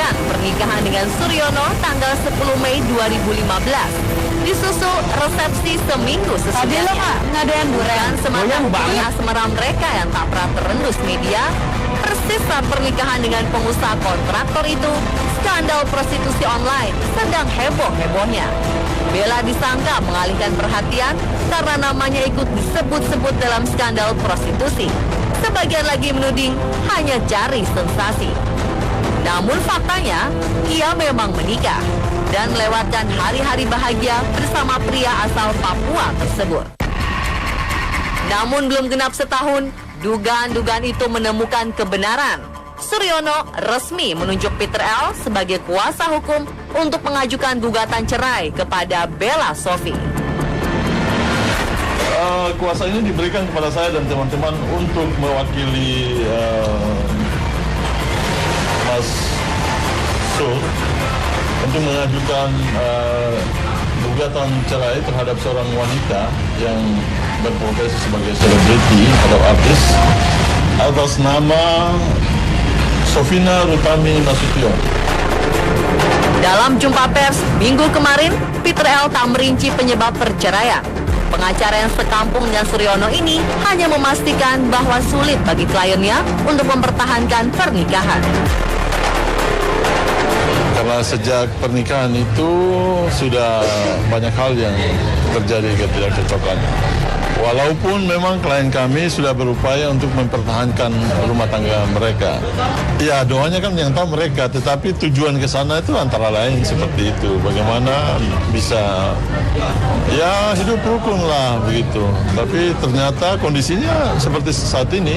membatalkan pernikahan dengan Suryono tanggal 10 Mei 2015. Disusul resepsi seminggu sesudahnya. Dan semangat hubungan asmara mereka yang tak pernah terendus media. Persis saat pernikahan dengan pengusaha kontraktor itu, skandal prostitusi online sedang heboh-hebohnya. Bella disangka mengalihkan perhatian karena namanya ikut disebut-sebut dalam skandal prostitusi. Sebagian lagi menuding hanya cari sensasi. Namun faktanya, ia memang menikah dan melewatkan hari-hari bahagia bersama pria asal Papua tersebut. Namun belum genap setahun, dugaan-dugaan itu menemukan kebenaran. Suryono resmi menunjuk Peter L. sebagai kuasa hukum untuk mengajukan gugatan cerai kepada Bella Sophie. Kuasa ini diberikan kepada saya dan teman-teman untuk mewakili Mas Sur untuk mengajukan gugatan cerai terhadap seorang wanita yang berprofesi sebagai selebriti atau artis atas nama Sofina Rutami Nasution. Dalam jumpa pers minggu kemarin, Peter L. tak merinci penyebab perceraian. Pengacara yang sekampung dengan Suryono ini hanya memastikan bahwa sulit bagi kliennya untuk mempertahankan pernikahan. Karena sejak pernikahan itu sudah banyak hal yang terjadi ketidakcocokan. Walaupun memang klien kami sudah berupaya untuk mempertahankan rumah tangga mereka. Ya, doanya kan yang tahu mereka, tetapi tujuan ke sana itu antara lain seperti itu. Bagaimana bisa ya hidup rukun lah begitu. Tapi ternyata kondisinya seperti saat ini.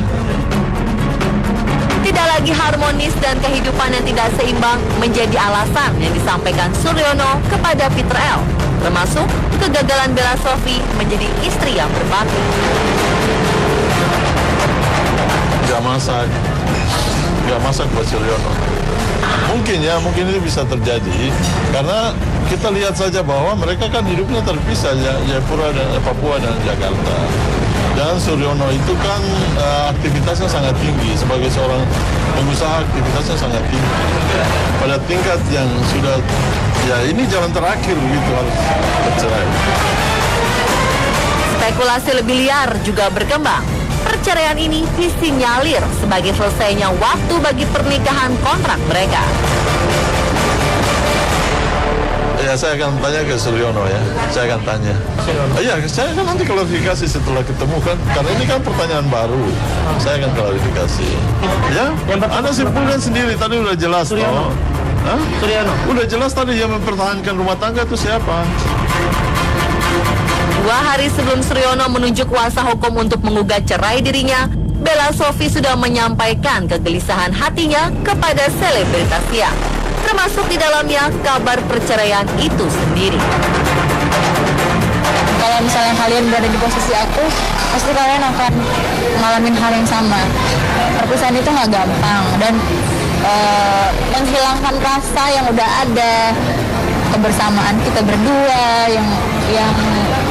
Tidak lagi harmonis dan kehidupan yang tidak seimbang menjadi alasan yang disampaikan Suryono kepada Peter L. Termasuk kegagalan Bella Sophie menjadi istri yang berbakti. Gak masak buat Suryono. Mungkin itu bisa terjadi karena kita lihat saja bahwa mereka kan hidupnya terpisah, Jayapura dan Papua dan Jakarta. Dan Suryono itu kan aktivitasnya sangat tinggi sebagai seorang pengusaha, aktivitasnya sangat tinggi pada tingkat yang sudah ya ini jalan terakhir gitu harus bercerai. Spekulasi lebih liar juga berkembang. Perceraian ini disinyalir sebagai selesainya waktu bagi pernikahan kontrak mereka. Ya, saya akan tanya ke Suryono ya. Saya akan tanya. Iya, saya kan nanti klarifikasi setelah ketemu kan. Karena ini kan pertanyaan baru. Saya akan klarifikasi. Ya, Anda simpulkan sendiri. Tadi udah jelas. Suryono. Hah? Suryono. Udah jelas tadi yang mempertahankan rumah tangga itu siapa? 2 hari sebelum Suryono menunjuk kuasa hukum untuk menggugat cerai dirinya, Bella Sophie sudah menyampaikan kegelisahan hatinya kepada selebritas siang. Termasuk di dalamnya kabar perceraian itu sendiri. Kalau misalnya kalian berada di posisi aku, pasti kalian akan ngalamin hal yang sama. Perpisahan itu nggak gampang dan menghilangkan rasa yang udah ada, kebersamaan kita berdua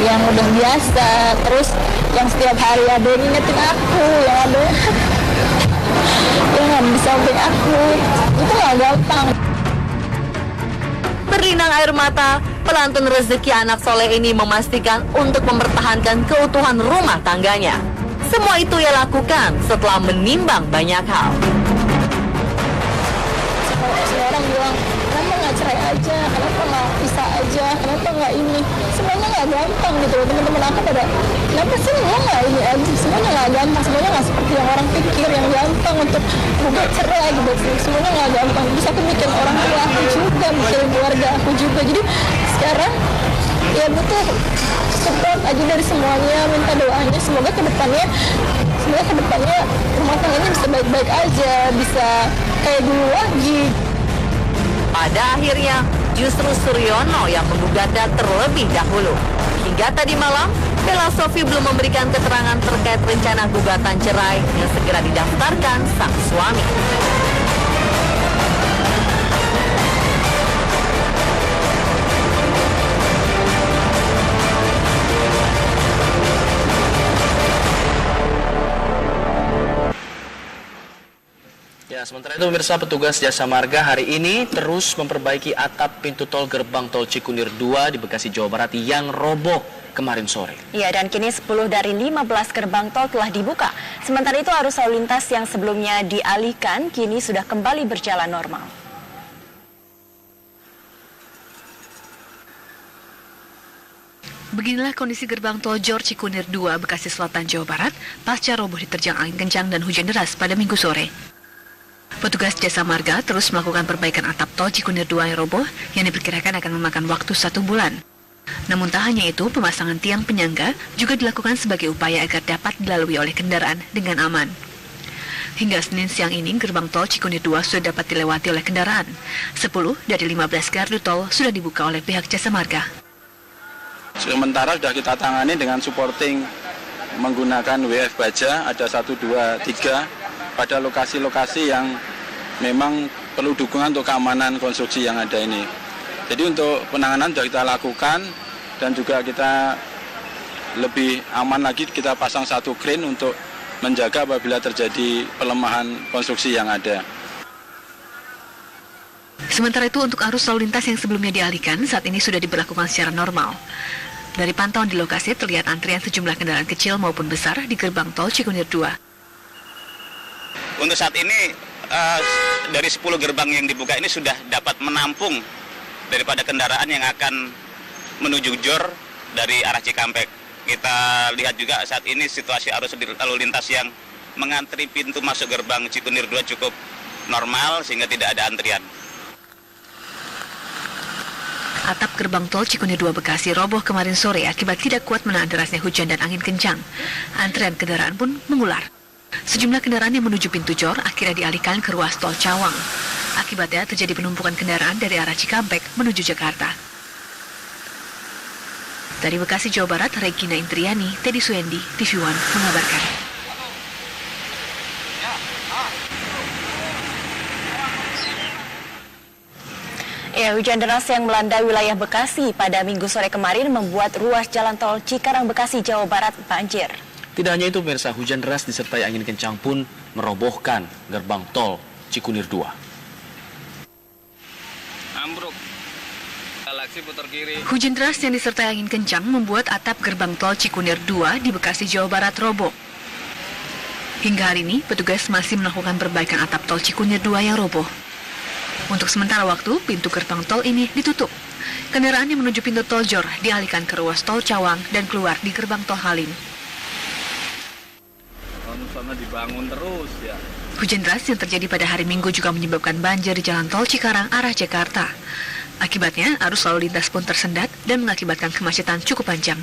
yang udah biasa, terus yang setiap hari ada yang ingetin aku, yang ada yang di samping aku, itu nggak gampang. Berlinang air mata, pelantun rezeki anak soleh ini memastikan untuk mempertahankan keutuhan rumah tangganya. Semua itu ia lakukan setelah menimbang banyak hal. Semua orang bilang, kenapa nggak cerai aja, kenapa nggak pisah aja, kenapa nggak ini. Semuanya nggak gampang gitu loh, teman-teman aku pada, kenapa sih lo nggak ini aja, semuanya nggak gampang, semuanya nggak seperti yang orang pikir, yang gampang untuk gugat cerai gitu, semuanya nggak gampang. Terus aku mikir orang tua aku juga, mikirin keluarga aku juga, jadi sekarang ya butuh support aja dari semuanya, minta doanya, semoga kedepannya rumah tangganya bisa baik-baik aja, bisa kayak dulu lagi. Pada akhirnya, justru Suryono yang menggugatnya terlebih dahulu. Hingga tadi malam, Bella Sophie belum memberikan keterangan terkait rencana gugatan cerai yang segera didaftarkan sang suami. Ya, sementara Sementara itu pemirsa, petugas Jasa Marga hari ini terus memperbaiki atap pintu tol gerbang tol Cikunir 2 di Bekasi, Jawa Barat yang roboh kemarin sore. Iya, dan kini 10 dari 15 gerbang tol telah dibuka. Sementara itu arus lalu lintas yang sebelumnya dialihkan kini sudah kembali berjalan normal. Beginilah kondisi gerbang tol Jor Cikunir 2 Bekasi Selatan, Jawa Barat pasca roboh diterjang angin kencang dan hujan deras pada Minggu sore. Petugas Jasa Marga terus melakukan perbaikan atap tol Cikunir 2 yang roboh yang diperkirakan akan memakan waktu 1 bulan. Namun tak hanya itu, pemasangan tiang penyangga juga dilakukan sebagai upaya agar dapat dilalui oleh kendaraan dengan aman. Hingga Senin siang ini, gerbang tol Cikunir 2 sudah dapat dilewati oleh kendaraan. 10 dari 15 gardu tol sudah dibuka oleh pihak Jasa Marga. Sementara sudah kita tangani dengan supporting menggunakan WF baja, ada 1, 2, 3 pada lokasi-lokasi yang memang perlu dukungan untuk keamanan konstruksi yang ada ini. Jadi untuk penanganan sudah kita lakukan dan juga kita lebih aman lagi, kita pasang 1 crane untuk menjaga apabila terjadi pelemahan konstruksi yang ada. Sementara itu untuk arus lalu lintas yang sebelumnya dialihkan saat ini sudah diberlakukan secara normal. Dari pantauan di lokasi terlihat antrian sejumlah kendaraan kecil maupun besar di gerbang tol Cikunir 2. Untuk saat ini dari 10 gerbang yang dibuka ini sudah dapat menampung daripada kendaraan yang akan menuju Jor dari arah Cikampek. Kita lihat juga saat ini situasi arus lalu lintas yang mengantri pintu masuk gerbang Cikunir 2 cukup normal sehingga tidak ada antrian. Atap gerbang tol Cikunir 2 Bekasi roboh kemarin sore akibat tidak kuat menahan derasnya hujan dan angin kencang. Antrean kendaraan pun mengular. Sejumlah kendaraan yang menuju pintu Jor akhirnya dialihkan ke ruas tol Cawang. Akibatnya terjadi penumpukan kendaraan dari arah Cikampek menuju Jakarta. Dari Bekasi, Jawa Barat, Regina Intriani, Teddy Suendi, TV One mengabarkan. Ya, hujan deras yang melanda wilayah Bekasi pada Minggu sore kemarin membuat ruas jalan tol Cikarang Bekasi, Jawa Barat banjir. Tidak hanya itu pemirsa, hujan deras disertai angin kencang pun merobohkan gerbang tol Cikunir 2. Ambruk. Galaksi putar kiri. Hujan deras yang disertai angin kencang membuat atap gerbang tol Cikunir 2 di Bekasi, Jawa Barat roboh. Hingga hari ini, petugas masih melakukan perbaikan atap tol Cikunir 2 yang roboh. Untuk sementara waktu, pintu gerbang tol ini ditutup. Kendaraan yang menuju pintu tol Jor dialihkan ke ruas tol Cawang dan keluar di gerbang tol Halim. Sana dibangun terus ya. Hujan deras yang terjadi pada hari Minggu juga menyebabkan banjir di jalan tol Cikarang arah Jakarta. Akibatnya, arus lalu lintas pun tersendat dan mengakibatkan kemacetan cukup panjang.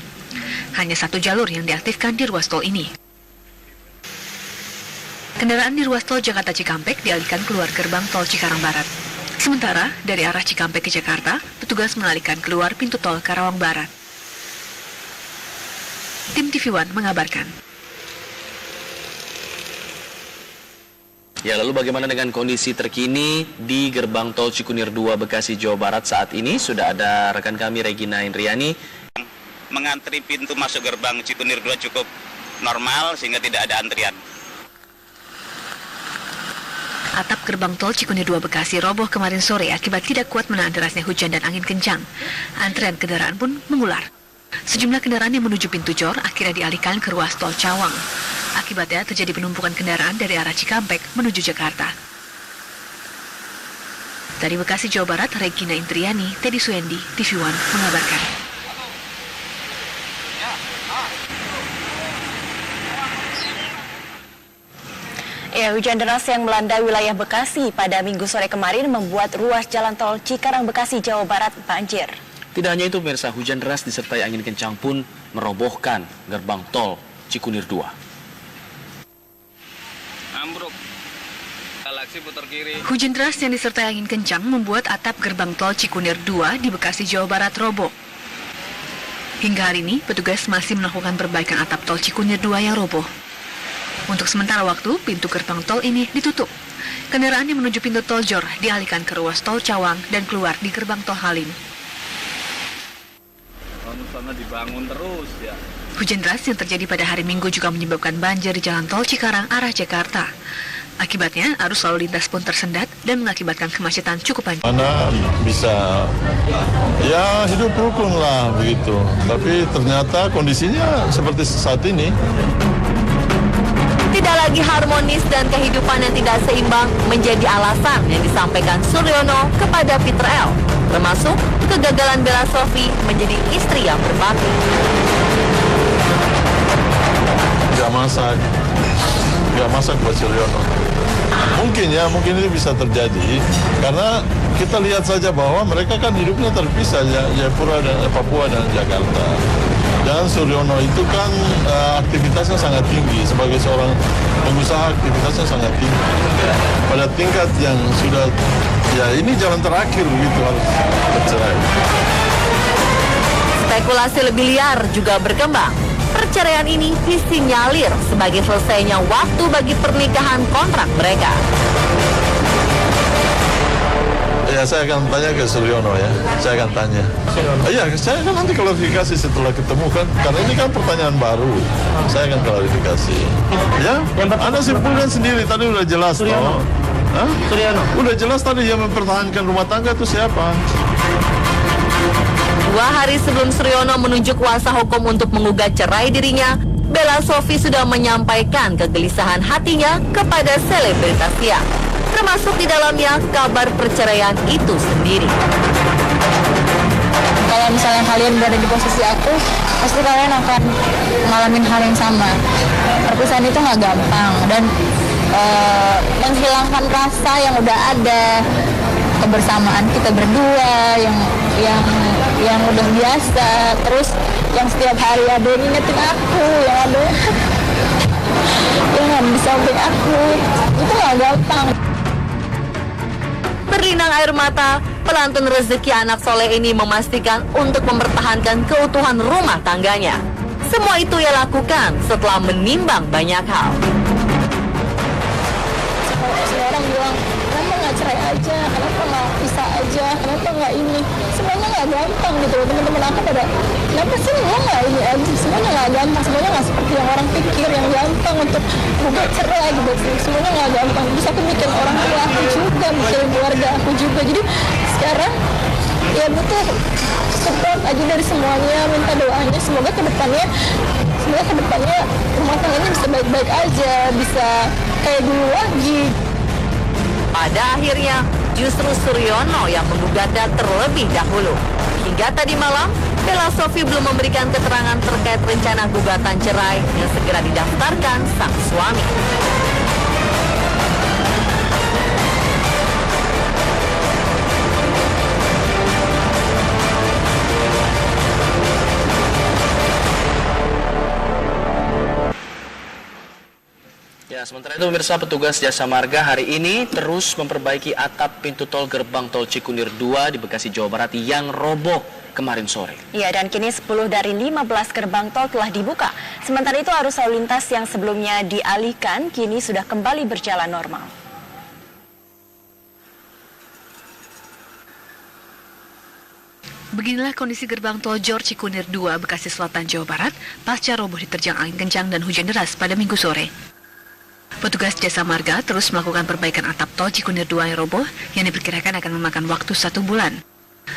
Hanya 1 jalur yang diaktifkan di ruas tol ini. Kendaraan di ruas tol Jakarta Cikampek dialihkan keluar gerbang tol Cikarang Barat. Sementara, dari arah Cikampek ke Jakarta, petugas mengalihkan keluar pintu tol Karawang Barat. Tim TV One mengabarkan. Ya, lalu bagaimana dengan kondisi terkini di gerbang tol Cikunir 2 Bekasi, Jawa Barat saat ini? Sudah ada rekan kami Regina Indriani. Mengantri pintu masuk gerbang Cikunir 2 cukup normal sehingga tidak ada antrian. Atap gerbang tol Cikunir 2 Bekasi roboh kemarin sore akibat tidak kuat menahan derasnya hujan dan angin kencang. Antrean kendaraan pun mengular. Sejumlah kendaraan yang menuju pintu Jor akhirnya dialihkan ke ruas tol Cawang. Akibatnya terjadi penumpukan kendaraan dari arah Cikampek menuju Jakarta. Dari Bekasi, Jawa Barat, Regina Intriani, Teddy Suendi, TV One mengabarkan. Ya, hujan deras yang melanda wilayah Bekasi pada Minggu sore kemarin membuat ruas jalan tol Cikarang Bekasi, Jawa Barat banjir. Tidak hanya itu pemirsa, hujan deras disertai angin kencang pun merobohkan gerbang tol Cikunir 2. Ambruk. Galaksi putar kiri. Hujan deras yang disertai angin kencang membuat atap gerbang tol Cikunir 2 di Bekasi, Jawa Barat roboh. Hingga hari ini, petugas masih melakukan perbaikan atap tol Cikunir 2 yang roboh. Untuk sementara waktu, pintu gerbang tol ini ditutup. Kendaraan yang menuju pintu tol Jor dialihkan ke ruas tol Cawang dan keluar di gerbang tol Halim. Sana dibangun terus ya. Hujan deras yang terjadi pada hari Minggu juga menyebabkan banjir di jalan tol Cikarang arah Jakarta. Akibatnya, arus lalu lintas pun tersendat dan mengakibatkan kemacetan cukup panjang. Mana bisa ya hidup rukun lah begitu, tapi ternyata kondisinya seperti saat ini. Tidak lagi harmonis dan kehidupan yang tidak seimbang menjadi alasan yang disampaikan Suryono kepada Peter L. Termasuk kegagalan Bella Sophie menjadi istri yang berbakti. Gak masak buat Suryono. Mungkin itu bisa terjadi karena kita lihat saja bahwa mereka kan hidupnya terpisah, Jayapura dan Papua dan Jakarta. Dan Suryono itu kan aktivitasnya sangat tinggi, sebagai seorang pengusaha aktivitasnya sangat tinggi. Pada tingkat yang sudah, ya ini jalan terakhir begitu, harus bercerai. Spekulasi lebih liar juga berkembang. Perceraian ini disinyalir sebagai selesainya waktu bagi pernikahan kontrak mereka. Ya, saya akan tanya ke Suryono ya. Saya akan tanya. Iya, saya kan nanti klarifikasi setelah ketemu kan. Karena ini kan pertanyaan baru. Saya akan klarifikasi. Ya, Anda simpulkan sendiri. Tadi udah jelas. Suryono. Hah? Suryono. Udah jelas tadi yang mempertahankan rumah tangga itu siapa? 2 hari sebelum Suryono menunjuk kuasa hukum untuk menggugat cerai dirinya, Bella Sophie sudah menyampaikan kegelisahan hatinya kepada selebritas siang. Termasuk di dalamnya kabar perceraian itu sendiri. Kalau misalnya kalian berada di posisi aku, pasti kalian akan ngalamin hal yang sama. Perpisahan itu nggak gampang dan menghilangkan rasa yang udah ada, kebersamaan kita berdua yang udah biasa, terus yang setiap hari ada yang ingetin aku, yang ada yang di samping aku, itu nggak gampang. Berlinang air mata, pelantun rezeki anak soleh ini memastikan untuk mempertahankan keutuhan rumah tangganya. Semua itu ia lakukan setelah menimbang banyak hal. Semua orang bilang, kenapa nggak cerai aja, kenapa nggak pisah aja, kenapa nggak ini. Semuanya nggak gampang gitu loh, teman-teman aku pada, kenapa sih lo nggak ini aja, semuanya nggak gampang, semuanya nggak seperti yang orang pikir, yang gampang untuk gugat cerai gitu, semuanya nggak gampang. Terus aku mikirin orang tua aku juga, mikirin keluarga aku juga, jadi sekarang ya butuh support aja dari semuanya, minta doanya, semoga kedepannya rumah tangganya bisa baik-baik aja, bisa kayak dulu lagi. Pada akhirnya, justru Suryono yang menggugatnya terlebih dahulu. Hingga tadi malam, Bella Sophie belum memberikan keterangan terkait rencana gugatan cerai yang segera didaftarkan sang suami. Ya, sementara itu pemirsa, petugas Jasa Marga hari ini terus memperbaiki atap pintu tol gerbang tol Cikunir 2 di Bekasi, Jawa Barat yang roboh kemarin sore. Ya, dan kini 10 dari 15 gerbang tol telah dibuka. Sementara itu arus lalu lintas yang sebelumnya dialihkan kini sudah kembali berjalan normal. Beginilah kondisi gerbang tol Jor Cikunir 2 Bekasi Selatan, Jawa Barat pasca roboh diterjang angin kencang dan hujan deras pada Minggu sore. Petugas Jasa Marga terus melakukan perbaikan atap tol Cikunir 2 yang roboh yang diperkirakan akan memakan waktu 1 bulan.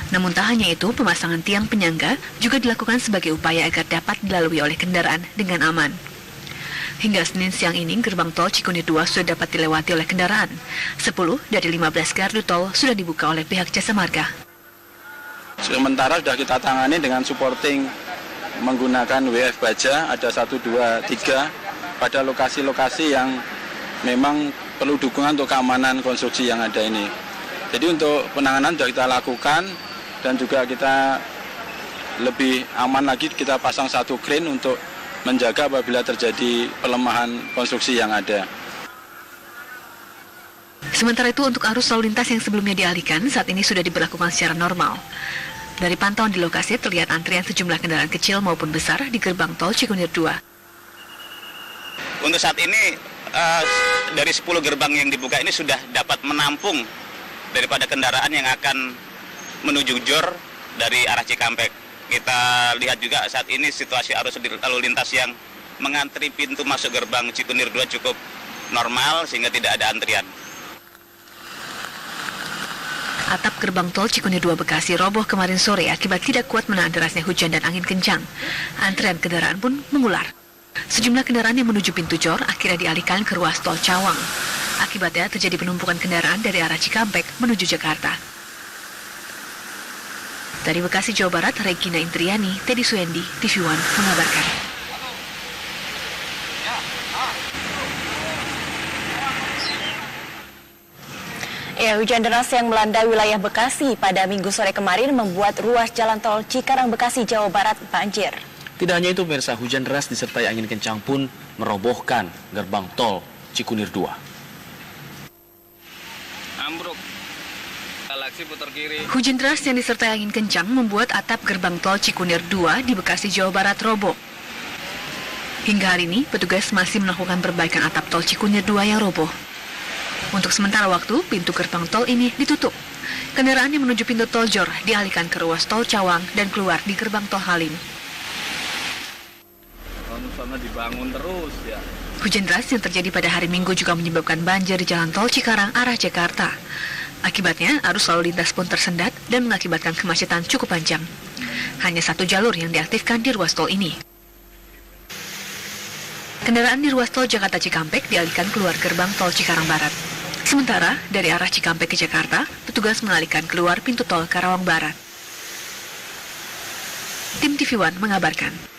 Namun tak hanya itu, pemasangan tiang penyangga juga dilakukan sebagai upaya agar dapat dilalui oleh kendaraan dengan aman. Hingga Senin siang ini, gerbang tol Cikunir 2 sudah dapat dilewati oleh kendaraan. 10 dari 15 gardu tol sudah dibuka oleh pihak Jasa Marga. Sementara sudah kita tangani dengan supporting menggunakan WF baja, ada 1, 2, 3 pada lokasi-lokasi yang memang perlu dukungan untuk keamanan konstruksi yang ada ini. Jadi untuk penanganan sudah kita lakukan dan juga kita lebih aman lagi, kita pasang 1 crane untuk menjaga apabila terjadi pelemahan konstruksi yang ada. Sementara itu untuk arus lalu lintas yang sebelumnya dialihkan saat ini sudah diberlakukan secara normal. Dari pantauan di lokasi terlihat antrian sejumlah kendaraan kecil maupun besar di gerbang tol Cikunir 2. Untuk saat ini dari 10 gerbang yang dibuka ini sudah dapat menampung daripada kendaraan yang akan menuju Jor dari arah Cikampek. Kita lihat juga saat ini situasi arus lalu lintas yang mengantri pintu masuk gerbang Cikunir 2 cukup normal sehingga tidak ada antrian. Atap gerbang tol Cikunir 2 Bekasi roboh kemarin sore akibat tidak kuat menahan derasnya hujan dan angin kencang. Antrean kendaraan pun mengular. Sejumlah kendaraan yang menuju pintu Jor akhirnya dialihkan ke ruas tol Cawang. Akibatnya terjadi penumpukan kendaraan dari arah Cikampek menuju Jakarta. Dari Bekasi, Jawa Barat, Regina Intriani, Teddy Suendi, TV One mengabarkan. Ya, hujan deras yang melanda wilayah Bekasi pada Minggu sore kemarin membuat ruas jalan tol Cikarang Bekasi, Jawa Barat banjir. Tidak hanya itu pemirsa, hujan deras disertai angin kencang pun merobohkan gerbang tol Cikunir 2. Ambruk. Galaksi putar kiri. Hujan deras yang disertai angin kencang membuat atap gerbang tol Cikunir 2 di Bekasi, Jawa Barat roboh. Hingga hari ini, petugas masih melakukan perbaikan atap tol Cikunir 2 yang roboh. Untuk sementara waktu, pintu gerbang tol ini ditutup. Kendaraan yang menuju pintu tol Jor dialihkan ke ruas tol Cawang dan keluar di gerbang tol Halim. Sana dibangun terus ya. Hujan deras yang terjadi pada hari Minggu juga menyebabkan banjir di jalan tol Cikarang arah Jakarta. Akibatnya, arus lalu lintas pun tersendat dan mengakibatkan kemacetan cukup panjang. Hanya satu jalur yang diaktifkan di ruas tol ini. Kendaraan di ruas tol Jakarta Cikampek dialihkan keluar gerbang tol Cikarang Barat. Sementara, dari arah Cikampek ke Jakarta, petugas mengalihkan keluar pintu tol Karawang Barat. Tim TV One mengabarkan.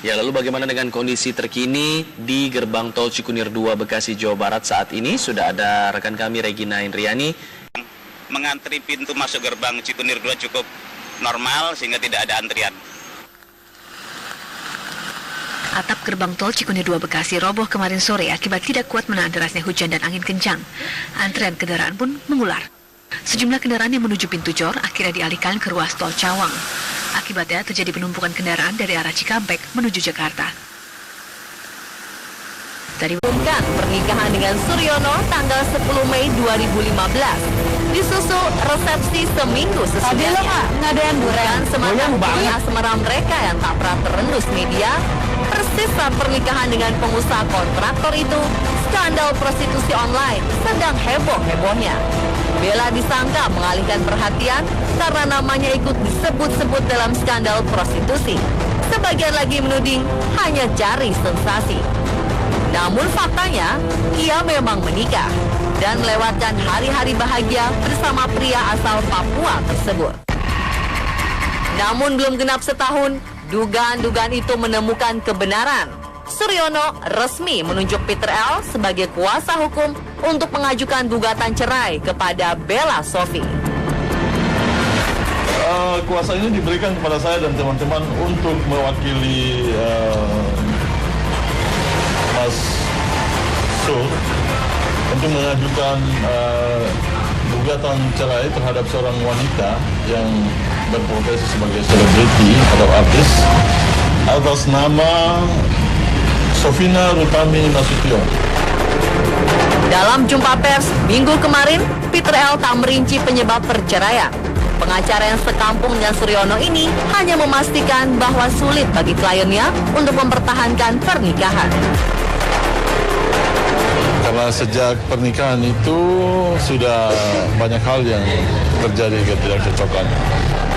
Ya, lalu bagaimana dengan kondisi terkini di gerbang tol Cikunir 2 Bekasi, Jawa Barat saat ini? Sudah ada rekan kami Regina Intriani. Mengantri pintu masuk gerbang Cikunir 2 cukup normal sehingga tidak ada antrian. Atap gerbang tol Cikunir 2 Bekasi roboh kemarin sore akibat tidak kuat menahan derasnya hujan dan angin kencang. Antrean kendaraan pun mengular. Sejumlah kendaraan yang menuju pintu Jor akhirnya dialihkan ke ruas tol Cawang. Akibatnya terjadi penumpukan kendaraan dari arah Cikampek menuju Jakarta. Dari pernikahan dengan Suryono tanggal 10 Mei 2015 disusul resepsi seminggu sesudahnya. Nggak ada yang Dan semangat hubungan asmara mereka yang tak pernah terendus media. Persis saat pernikahan dengan pengusaha kontraktor itu, skandal prostitusi online sedang heboh-hebohnya. Bella disangka mengalihkan perhatian karena namanya ikut disebut-sebut dalam skandal prostitusi. Sebagian lagi menuding hanya cari sensasi. Namun faktanya, ia memang menikah dan melewatkan hari-hari bahagia bersama pria asal Papua tersebut. Namun belum genap setahun, dugaan-dugaan itu menemukan kebenaran. Suryono resmi menunjuk Peter L. sebagai kuasa hukum untuk mengajukan gugatan cerai kepada Bella Sophie. Kuasa ini diberikan kepada saya dan teman-teman untuk mewakili Mas Sur untuk mengajukan gugatan cerai terhadap seorang wanita yang berprofesi sebagai selebriti atau artis atas nama Sofina Rutami Nasution. Dalam jumpa pers minggu kemarin, Peter L. tak merinci penyebab perceraian. Pengacara yang sekampung dengan Suryono ini hanya memastikan bahwa sulit bagi kliennya untuk mempertahankan pernikahan. Karena sejak pernikahan itu sudah banyak hal yang terjadi ketidakcocokan.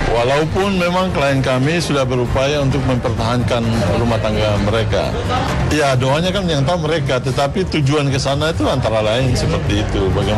Walaupun memang klien kami sudah berupaya untuk mempertahankan rumah tangga mereka. Ya, doanya kan yang tahu mereka, tetapi tujuan ke sana itu antara lain seperti itu. Bagaimana